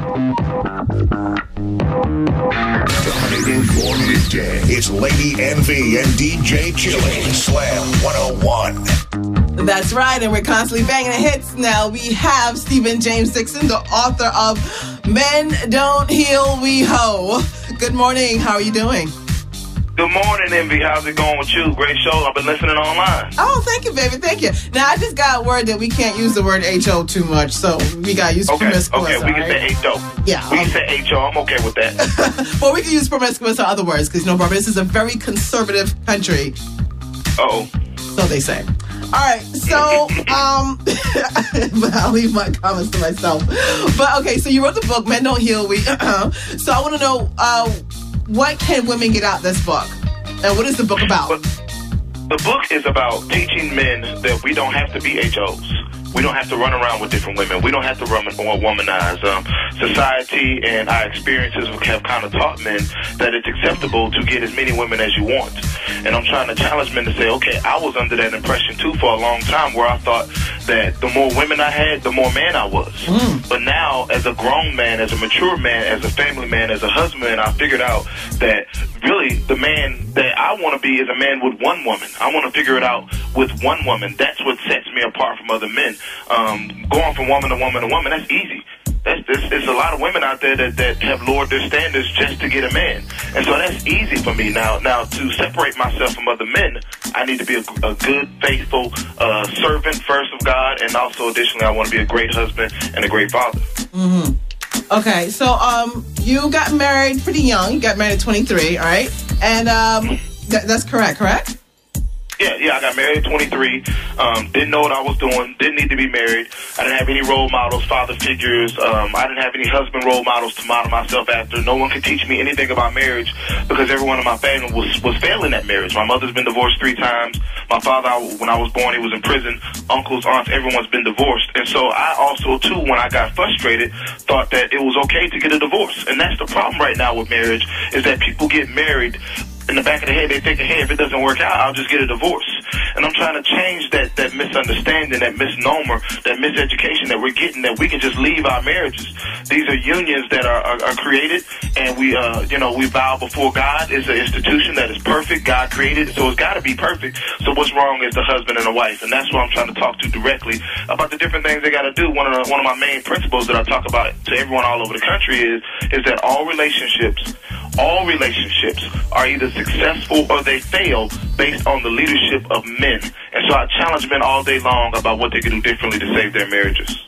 Dominating your midday. It's Lady Envy and DJ Chili. Slam 101. That's right, and we're constantly banging the hits. Now we have Stephen James Dixon, the author of Men Don't Heal, We Ho. Good morning. How are you doing? Good morning, Envy. How's it going with you? Great show. I've been listening online. Oh, thank you, baby. Thank you. Now, I just got word that we can't use the word H-O too much, so we got to use promiscuous. Okay, we can say H-O. Yeah. We can say H-O. I'm okay with that. Well, we can use promiscuous or other words, because, Barbados is a very conservative country. Uh-oh. So they say. All right, so, but I'll leave my comments to myself. But, okay, so you wrote the book, Men Don't Heal, We... So I want to know... what can women get out of this book? And what is the book about? The book is about teaching men that we don't have to be HOs. We don't have to run around with different women. We don't have to womanize. Society and our experiences have kind of taught men that it's acceptable to get as many women as you want. And I'm trying to challenge men to say, okay, I was under that impression too for a long time, where I thought that the more women I had, the more man I was. But now, as a grown man, as a mature man, as a family man, as a husband, I figured out that really the man that I want to be is a man with one woman. I want to figure it out with one woman. That's what sets me apart from other men. Going from woman to woman to woman, that's easy. There's a lot of women out there that have lowered their standards just to get a man. And so that's easy for me. Now to separate myself from other men, I need to be a good, faithful servant first of God, and also additionally I want to be a great husband and a great father. Okay, so you got married pretty young. You got married at 23, all right? And that's correct? Yeah, I got married at 23. Didn't know what I was doing. Didn't need to be married. I didn't have any role models, father figures. I didn't have any husband role models to model myself after. No one could teach me anything about marriage because everyone in my family was failing at marriage. My mother's been divorced 3 times. My father, when I was born, he was in prison. Uncles, aunts, everyone's been divorced. And so I also, too, when I got frustrated, thought that it was okay to get a divorce. And that's the problem right now with marriage, is that people get married. In the back of the head, they think, hey, if it doesn't work out, I'll just get a divorce. And I'm trying to change that misunderstanding, that misnomer, that miseducation that we're getting, that we can just leave our marriages. These are unions that are created, and we vow before God. It's an institution that is perfect. God created it, so it's got to be perfect. So what's wrong is the husband and the wife, and that's what I'm trying to talk to directly about the different things they got to do. One of my main principles that I talk about to everyone all over the country is that all relationships are either successful or they fail based on the leadership of men. And so I challenge men all day long about what they can do differently to save their marriages.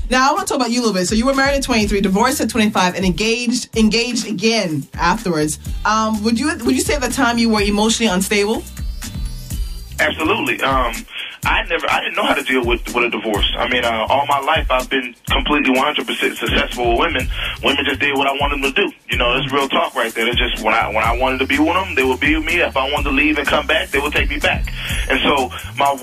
Now, I want to talk about you a little bit. So you were married at 23, divorced at 25, and engaged again afterwards. Would you say at the time you were emotionally unstable? Absolutely. I didn't know how to deal with a divorce. I mean, all my life I've been completely 100% successful with women. Women just did what I wanted them to do. It's real talk right there. It's just when I wanted to be with them, they would be with me. If I wanted to leave and come back, they would take me back. And so my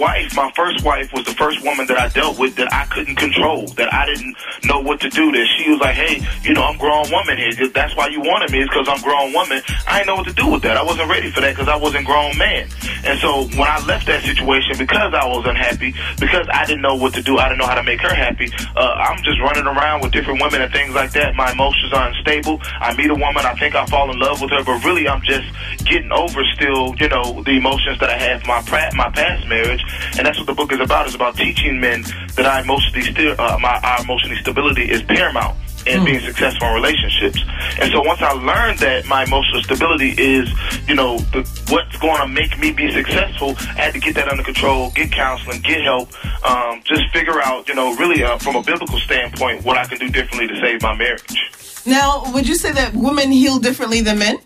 first wife was the first woman that I dealt with that I couldn't control, that I didn't know what to do. That she was like, hey, I'm a grown woman here. That's why you wanted me, is because I'm a grown woman. I didn't know what to do with that. I wasn't ready for that because I wasn't a grown man. And so when I left that situation, because I was unhappy, because I didn't know what to do, I didn't know how to make her happy, I'm just running around with different women and things like that. My emotions are unstable. I meet a woman, I think I fall in love with her, but really I'm just getting over still, the emotions that I had from my past marriage. And that's what the book is about. It's about teaching men that our emotional stability is paramount in being successful in relationships. And so once I learned that my emotional stability is, what's going to make me be successful, I had to get that under control, get counseling, get help, just figure out, really from a biblical standpoint, what I can do differently to save my marriage. Now, would you say that women heal differently than men?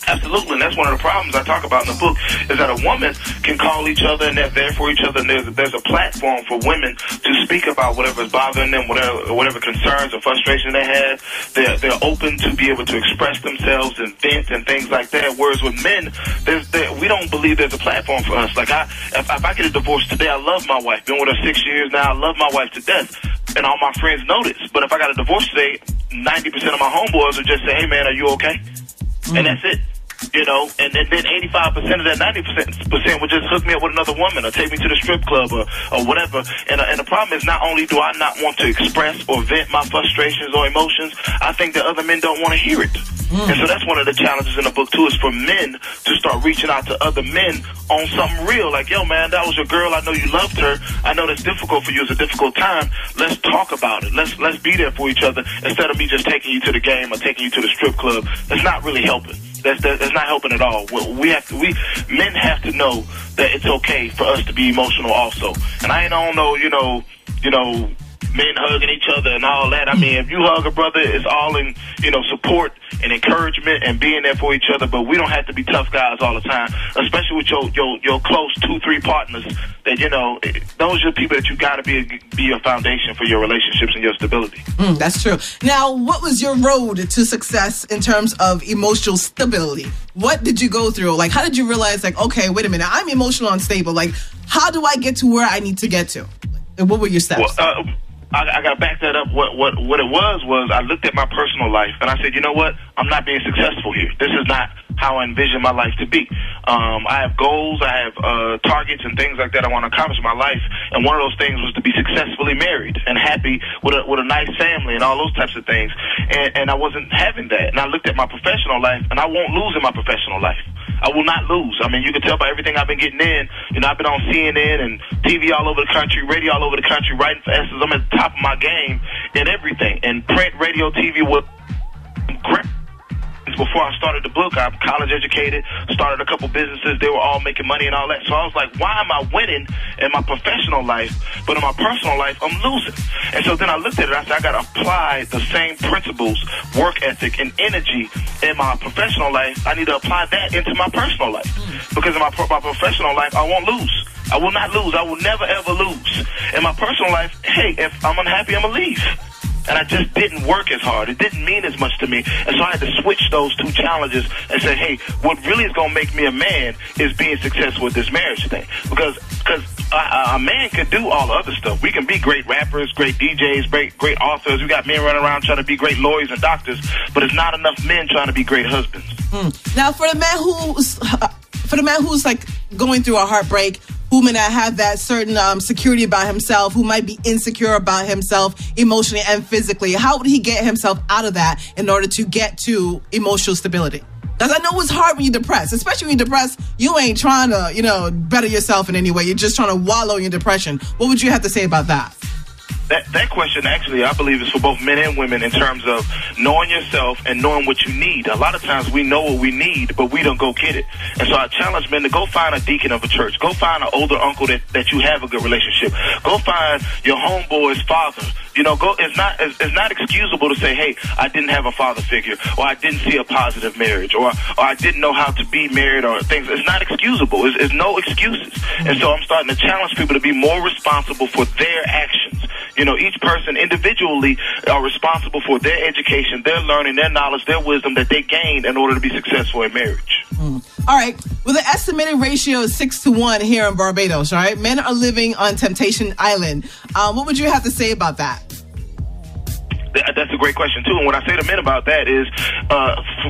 Absolutely, and that's one of the problems I talk about in the book, is that a woman can call each other and they're there for each other, and there's a platform for women to speak about whatever's bothering them, whatever concerns or frustration they have. They're open to be able to express themselves and vent and things like that, whereas with men, we don't believe there's a platform for us. Like, if I get a divorce today, I love my wife. Been with her 6 years now. I love my wife to death, and all my friends know this. But if I got a divorce today, 90% of my homeboys would just say, hey, man, are you okay? And that's it. you know, and then 85% of that 90% would just hook me up with another woman or take me to the strip club or whatever. And the problem is, not only do I not want to express or vent my frustrations or emotions, I think that other men don't want to hear it. And so that's one of the challenges in the book, too, is for men to start reaching out to other men on something real. Like, yo, man, that was your girl. I know you loved her. I know that's difficult for you. It's a difficult time. Let's talk about it. Let's be there for each other instead of me just taking you to the game or taking you to the strip club. That's not really helping. That's not helping at all. Men have to know that it's okay for us to be emotional also. And I don't know, you know, men hugging each other and all that. I mean, if you hug a brother, it's all in, you know, support and encouragement and being there for each other. But we don't have to be tough guys all the time, especially with your close 2-3 partners. That, you know, those are the people that you got to be a foundation for your relationships and your stability. That's true. Now, what was your road to success in terms of emotional stability? What did you go through? Like, how did you realize, like, okay, wait a minute, I'm emotional unstable. Like, how do I get to where I need to get to? What were your steps? Well, I got to back that up. What it was I looked at my personal life and I said, you know what? I'm not being successful here. This is not how I envision my life to be. I have goals, I have targets and things like that I want to accomplish in my life. And one of those things was to be successfully married and happy with a nice family and all those types of things. And I wasn't having that. And I looked at my professional life, and I won't lose in my professional life. I will not lose. I mean, you can tell by everything I've been getting in. You know, I've been on CNN and TV all over the country, radio all over the country, writing for Essence. I'm at the top of my game in everything. And print, radio, TV was great. Before I started the book, I'm college educated, started a couple businesses. They were all making money and all that. So I was like, why am I winning in my professional life, but in my personal life, I'm losing? And so then I looked at it. I said, I got to apply the same principles, work ethic, and energy in my professional life. I need to apply that into my personal life. Because in my professional life, I won't lose. I will not lose. I will never, ever lose. In my personal life, hey, if I'm unhappy, I'm going to leave. And I just didn't work as hard. It didn't mean as much to me. And so I had to switch those two challenges and say, hey, what really is going to make me a man is being successful with this marriage thing. Because a man could do all the other stuff. We can be great rappers, great DJs, great authors. We got men running around trying to be great lawyers and doctors, but it's not enough men trying to be great husbands. Now, for the man who's like going through a heartbreak, who may not have that certain security about himself, who might be insecure about himself emotionally and physically, how would he get himself out of that in order to get to emotional stability? Because I know it's hard when you're depressed, especially when you're depressed. You ain't trying to, you know, better yourself in any way. You're just trying to wallow in your depression. What would you have to say about that? That question, actually, I believe is for both men and women in terms of knowing yourself and knowing what you need. A lot of times we know what we need, but we don't go get it. And so I challenge men to go find a deacon of a church. Go find an older uncle that you have a good relationship. Go find your homeboy's father. You know, it's not excusable to say, hey, I didn't have a father figure, or I didn't see a positive marriage, or I didn't know how to be married, or things. It's not excusable. It's no excuses. And so I'm starting to challenge people to be more responsible for their actions. You know, each person individually are responsible for their education, their learning, their knowledge, their wisdom that they gained in order to be successful in marriage. All right. Well, the estimated ratio is 6-1 here in Barbados, right? Men are living on Temptation Island. What would you have to say about that? That's a great question, too. And what I say to men about that is,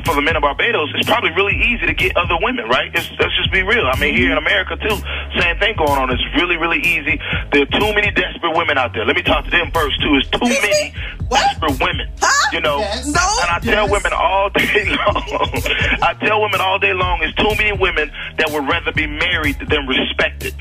for the men of Barbados, it's probably really easy to get other women, right? Let's just be real. I mean, here in America, too, same thing going on. It's really, really easy. There are too many desperate women out there. Let me talk to them first, too. It's too many desperate women. You know, and I tell women all day long, it's too many women that would rather be married than respected.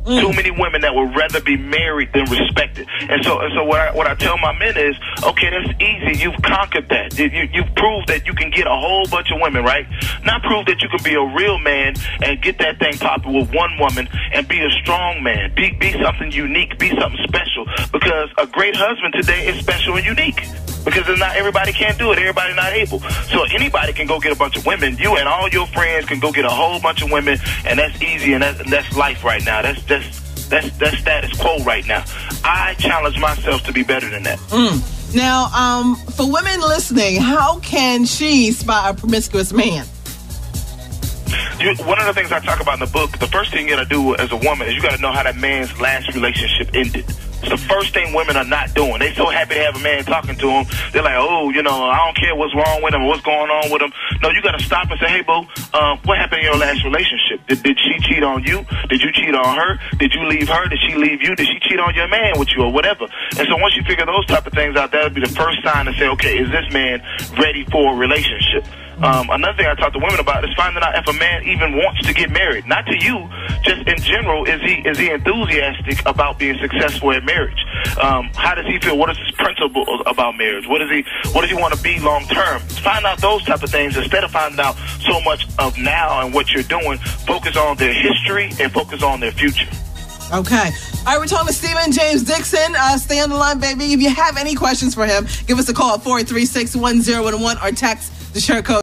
Too many women that would rather be married than respected. And so what I tell my men is, okay, that's easy. You've conquered that. You've proved that you can get a whole bunch of women, right? Not prove that you can be a real man and get that thing popping with one woman and be a strong man. Be something unique. Be something special. Because a great husband today is special and unique. Because not everybody can do it. Everybody's not able. So anybody can go get a bunch of women. You and all your friends can go get a whole bunch of women, and that's easy, and that's life right now. That's status quo right now. I challenge myself to be better than that. Now, for women listening, how can she spot a promiscuous man? One of the things I talk about in the book, the first thing you got to do as a woman is you got to know how that man's last relationship ended. It's the first thing women are not doing. They so happy to have a man talking to them. They're like, oh, you know, I don't care what's wrong with him or what's going on with him. No, you got to stop and say, hey, boo, what happened in your last relationship? Did she cheat on you? Did you cheat on her? Did you leave her? Did she leave you? Did she cheat on your man with you or whatever? And so once you figure those type of things out, that would be the first sign to say, okay, is this man ready for a relationship? Another thing I talk to women about is finding out if a man even wants to get married. Not to you, just in general, is he enthusiastic about being successful at marriage? How does he feel? What is his principle about marriage? What does he want to be long term? Find out those type of things instead of finding out so much of now and what you're doing. Focus on their history and focus on their future. Okay. All right, we're talking to Stephen James Dixon. Stay on the line, baby. If you have any questions for him, give us a call at 436-1011 or text the share code